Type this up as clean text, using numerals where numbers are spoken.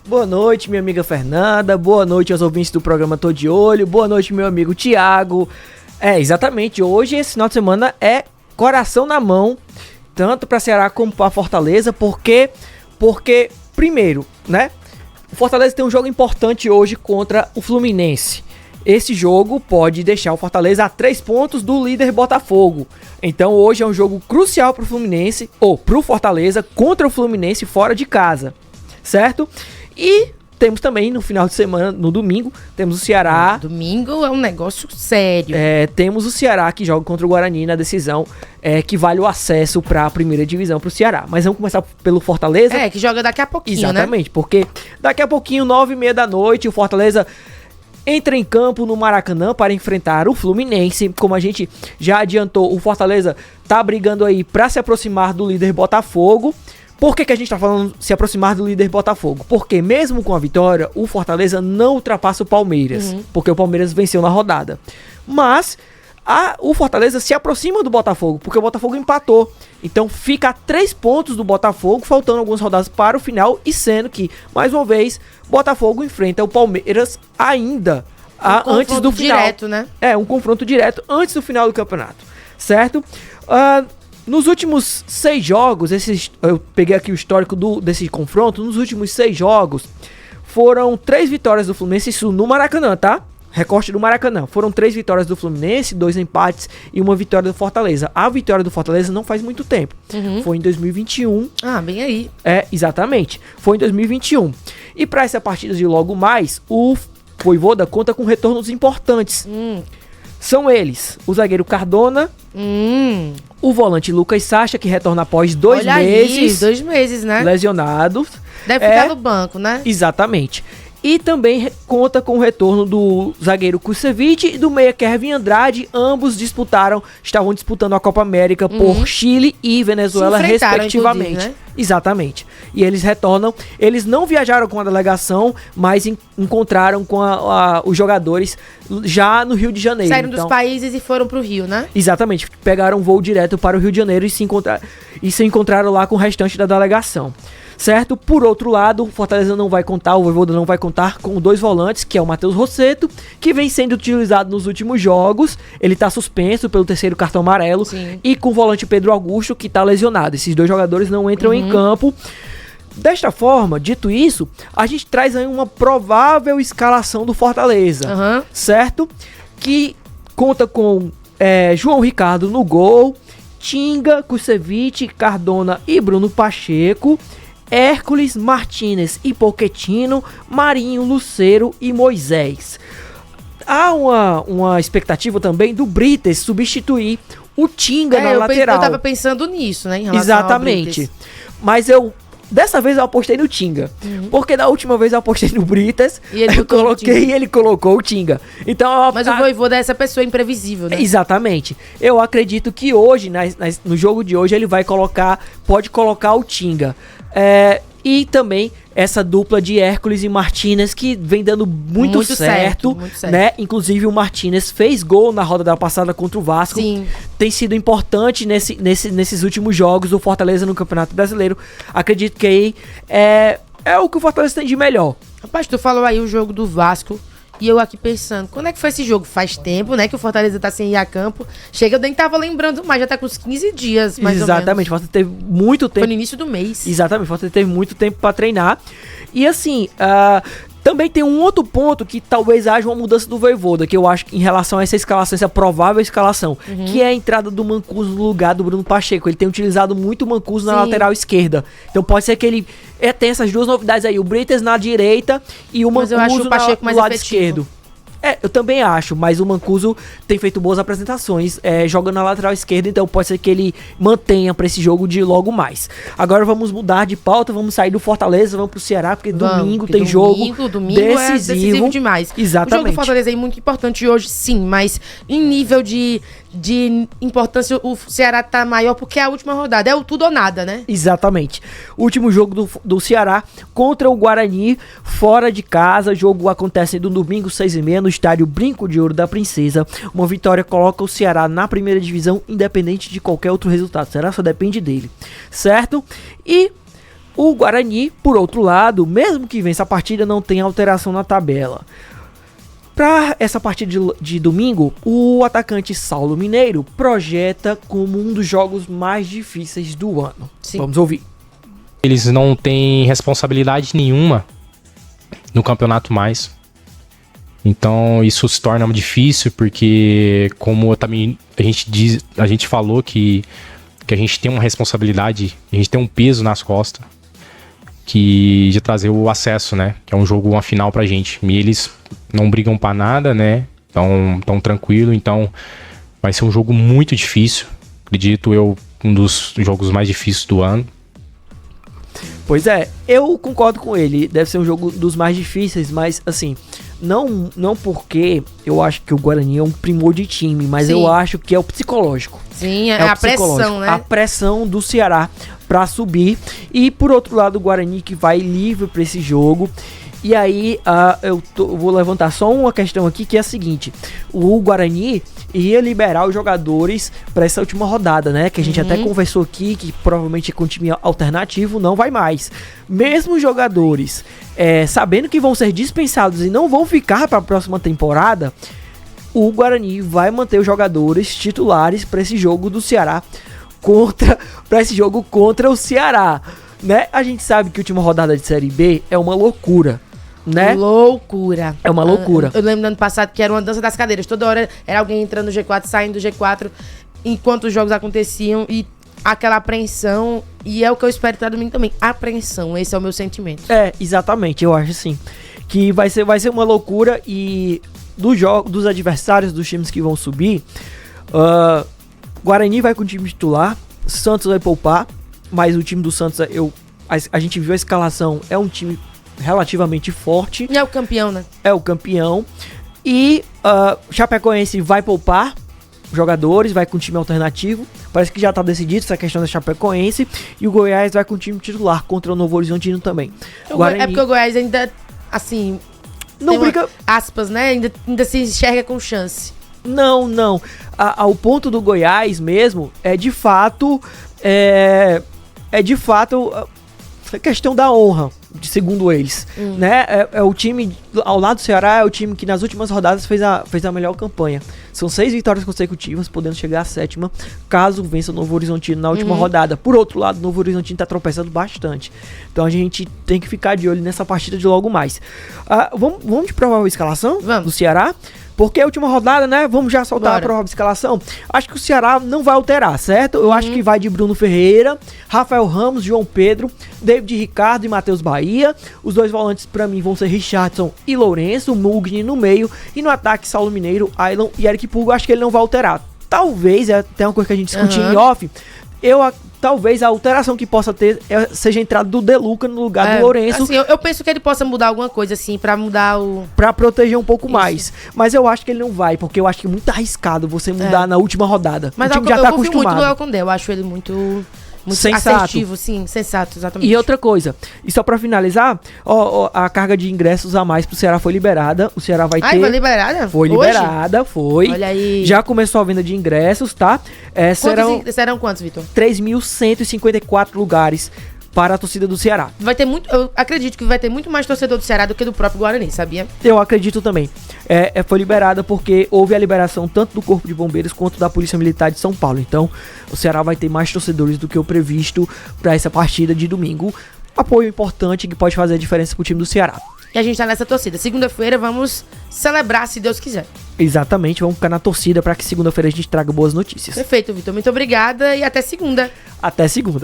Boa noite, minha amiga Fernanda. Boa noite aos ouvintes do programa Tô de Olho. Boa noite, meu amigo Thiago. Exatamente. Hoje, esse final de semana, é coração na mão, tanto para Ceará como para Fortaleza, porque primeiro, né? O Fortaleza tem um jogo importante hoje contra o Fluminense. Esse jogo pode deixar o Fortaleza a 3 pontos do líder Botafogo. Então hoje é um jogo crucial pro Fluminense, ou pro Fortaleza, contra o Fluminense fora de casa, certo? E temos também no final de semana, no domingo, temos o Ceará. Domingo é um negócio sério. Temos o Ceará que joga contra o Guarani na decisão que vale o acesso para a primeira divisão pro Ceará. Mas vamos começar pelo Fortaleza. Que joga daqui a pouquinho, exatamente, né? Porque daqui a pouquinho, 9h30 da noite, o Fortaleza entra em campo no Maracanã para enfrentar o Fluminense. Como a gente já adiantou, o Fortaleza tá brigando aí para se aproximar do líder Botafogo. Por que a gente tá falando se aproximar do líder Botafogo? Porque mesmo com a vitória, o Fortaleza não ultrapassa o Palmeiras. Porque o Palmeiras venceu na rodada. Mas o Fortaleza se aproxima do Botafogo, porque o Botafogo empatou. Então fica a 3 pontos do Botafogo, faltando algumas rodadas para o final. E sendo que, mais uma vez, Botafogo enfrenta o Palmeiras ainda antes do final. Direto, né? Um confronto direto antes do final do campeonato, certo? Nos últimos 6 jogos, eu peguei aqui o histórico desse confronto. Nos últimos 6 jogos, foram 3 vitórias do Fluminense, isso no Maracanã, tá? Recorte do Maracanã. Foram 3 vitórias do Fluminense, 2 empates e 1 vitória do Fortaleza. A vitória do Fortaleza não faz muito tempo. Foi em 2021. Bem aí. Exatamente. Foi em 2021. E para essa partida de logo mais, o Vojvoda conta com retornos importantes. São eles: o zagueiro Cardona, o volante Lucas Sacha, que retorna após 2 meses. 2 meses, né? Lesionados. Deve ficar no banco, né? Exatamente. E também conta com o retorno do zagueiro Kusevich e do meia Kevin Andrade. Ambos estavam disputando a Copa América por Chile e Venezuela, respectivamente. Né? Exatamente. E eles retornam. Eles não viajaram com a delegação, mas encontraram com os jogadores já no Rio de Janeiro. Saíram dos países e foram pro Rio, né? Exatamente. Pegaram um voo direto para o Rio de Janeiro e se encontraram lá com o restante da delegação. Certo? Por outro lado, o Fortaleza o Vojvoda não vai contar com 2 volantes, que é o Matheus Rossetto, que vem sendo utilizado nos últimos jogos. Ele tá suspenso pelo 3º cartão amarelo. Sim. E com o volante Pedro Augusto, que tá lesionado. Esses 2 jogadores não entram em campo. Desta forma, dito isso, a gente traz aí uma provável escalação do Fortaleza. Certo? Que conta com João Ricardo no gol, Tinga, Kusevich, Cardona e Bruno Pacheco, Hércules, Martínez e Pochettino, Marinho, Lucero e Moisés. Há uma expectativa também do Brites substituir o Tinga na lateral. Eu tava pensando nisso, né? Em relação exatamente. ao Brites. Mas dessa vez eu apostei no Tinga. Porque da última vez eu apostei no Brites. E ele colocou o Tinga. Então, mas o Vojvoda é essa pessoa imprevisível, né? Exatamente. Eu acredito que hoje, no jogo de hoje, ele pode colocar o Tinga. E também essa dupla de Hércules e Martínez, que vem dando muito certo, né? Inclusive o Martínez fez gol na rodada passada contra o Vasco. Sim. Tem sido importante nesses últimos jogos do Fortaleza no Campeonato Brasileiro. Acredito que aí é o que o Fortaleza tem de melhor. Rapaz, tu falou aí o jogo do Vasco. E eu aqui pensando, quando é que foi esse jogo? Faz tempo, né, que o Fortaleza tá sem ir a campo. Eu nem tava lembrando mais, já tá com uns 15 dias, mais ou menos. Exatamente, o Fortaleza teve muito tempo. Foi no início do mês. Exatamente, o Fortaleza teve muito tempo pra treinar. E assim, também tem um outro ponto que talvez haja uma mudança do Vojvoda, que eu acho que em relação a essa escalação, essa provável escalação, que é a entrada do Mancuso no lugar do Bruno Pacheco. Ele tem utilizado muito o Mancuso na lateral esquerda. Então pode ser que ele tem essas 2 novidades aí, o Brites na direita e o Mancuso no lado esquerdo. Eu também acho, mas o Mancuso tem feito boas apresentações, jogando na lateral esquerda, então pode ser que ele mantenha pra esse jogo de logo mais. Agora vamos mudar de pauta, vamos sair do Fortaleza, vamos pro Ceará, porque domingo tem jogo decisivo demais. Exatamente. O jogo do Fortaleza é muito importante hoje, sim, mas em nível de importância, o Ceará tá maior porque é a última rodada, é o tudo ou nada, né? Exatamente. O último jogo do Ceará contra o Guarani, fora de casa. O jogo acontece no domingo, 6h30, no estádio Brinco de Ouro da Princesa. Uma vitória coloca o Ceará na primeira divisão, independente de qualquer outro resultado. O Ceará só depende dele, certo? E O Guarani, por outro lado, mesmo que vença a partida, não tem alteração na tabela. Para essa partida de domingo, o atacante Saulo Mineiro projeta como um dos jogos mais difíceis do ano. Sim. Vamos ouvir. Eles não têm responsabilidade nenhuma no campeonato mais. Então isso se torna difícil, porque como também a gente falou que a gente tem uma responsabilidade, a gente tem um peso nas costas de trazer o acesso, né? Que é um jogo, uma final pra gente. E eles não brigam pra nada, né? Tão tranquilo, então vai ser um jogo muito difícil. Acredito eu, um dos jogos mais difíceis do ano. Pois é, eu concordo com ele, deve ser um jogo dos mais difíceis, mas assim, não porque eu acho que o Guarani é um primor de time, mas Sim. eu acho que é o psicológico. Sim, É o a pressão, né? A pressão do Ceará pra subir. E por outro lado, o Guarani que vai livre pra esse jogo. E aí, eu vou levantar só uma questão aqui, que é a seguinte. O Guarani ia liberar os jogadores para essa última rodada, né? Que a gente até conversou aqui, que provavelmente com time alternativo não vai mais. Mesmo os jogadores sabendo que vão ser dispensados e não vão ficar para a próxima temporada, o Guarani vai manter os jogadores titulares para esse jogo do Ceará contra o Ceará, né? A gente sabe que a última rodada de Série B é uma loucura, né? Loucura. É uma loucura. Eu lembro do ano passado que era uma dança das cadeiras. Toda hora era alguém entrando no G4, saindo do G4, enquanto os jogos aconteciam, e aquela apreensão. E é o que eu espero pra domingo também. Apreensão, esse é o meu sentimento. Exatamente, eu acho assim. Que vai ser uma loucura. E dos adversários, dos times que vão subir, Guarani vai com o time titular, Santos vai poupar, mas o time do Santos, a gente viu a escalação, é um time relativamente forte. E é o campeão, né? É o campeão. E Chapecoense vai poupar jogadores, vai com time alternativo. Parece que já tá decidido essa questão da Chapecoense. E o Goiás vai com o time titular contra o Novo Horizontino também. É porque o Goiás ainda, assim, não briga... aspas, né? Ainda se enxerga com chance. Não. O ponto do Goiás mesmo é de fato a questão da honra, segundo eles, né? É o time ao lado do Ceará, é o time que nas últimas rodadas fez a melhor campanha. São 6 vitórias consecutivas, podendo chegar à 7ª, caso vença o Novo Horizontino na última rodada. Por outro lado, o Novo Horizontino tá tropeçando bastante. Então a gente tem que ficar de olho nessa partida de logo mais. Vamos de provável escalação do Ceará? Porque a última rodada, né? Vamos já soltar a provável escalação. Acho que o Ceará não vai alterar, certo? Eu acho que vai de Bruno Ferreira, Rafael Ramos, João Pedro, David Ricardo e Matheus Bahia. Os dois volantes pra mim vão ser Richardson e Lourenço, Mugni no meio. E no ataque, Saulo Mineiro, Ailon e Eric Pugo. Acho que ele não vai alterar. Talvez, até uma coisa que a gente discutiu em off, talvez a alteração que possa ter seja a entrada do De Luca no lugar do Lourenço. Assim, eu penso que ele possa mudar alguma coisa, assim, pra mudar o... Pra proteger um pouco mais. Mas eu acho que ele não vai, porque eu acho que é muito arriscado você mudar na última rodada. Mas o time eu já tá confio acostumado. muito no El Condé, eu acho ele muito sensato. Assertivo, sim, sensato, exatamente. E outra coisa, e só pra finalizar, a carga de ingressos a mais pro Ceará foi liberada. O Ceará vai ter... Foi liberada? Foi liberada, foi. Olha aí. Já começou a venda de ingressos, tá? Serão quantos, Vitor? 3.154 lugares para a torcida do Ceará. Eu acredito que vai ter muito mais torcedor do Ceará do que do próprio Guarani, sabia? Eu acredito também. Foi liberada porque houve a liberação tanto do Corpo de Bombeiros quanto da Polícia Militar de São Paulo. Então, o Ceará vai ter mais torcedores do que o previsto para essa partida de domingo. Apoio importante que pode fazer a diferença pro time do Ceará. E a gente tá nessa torcida. Segunda-feira vamos celebrar, se Deus quiser. Exatamente, vamos ficar na torcida para que segunda-feira a gente traga boas notícias. Perfeito, Vitor. Muito obrigada e até segunda. Até segunda.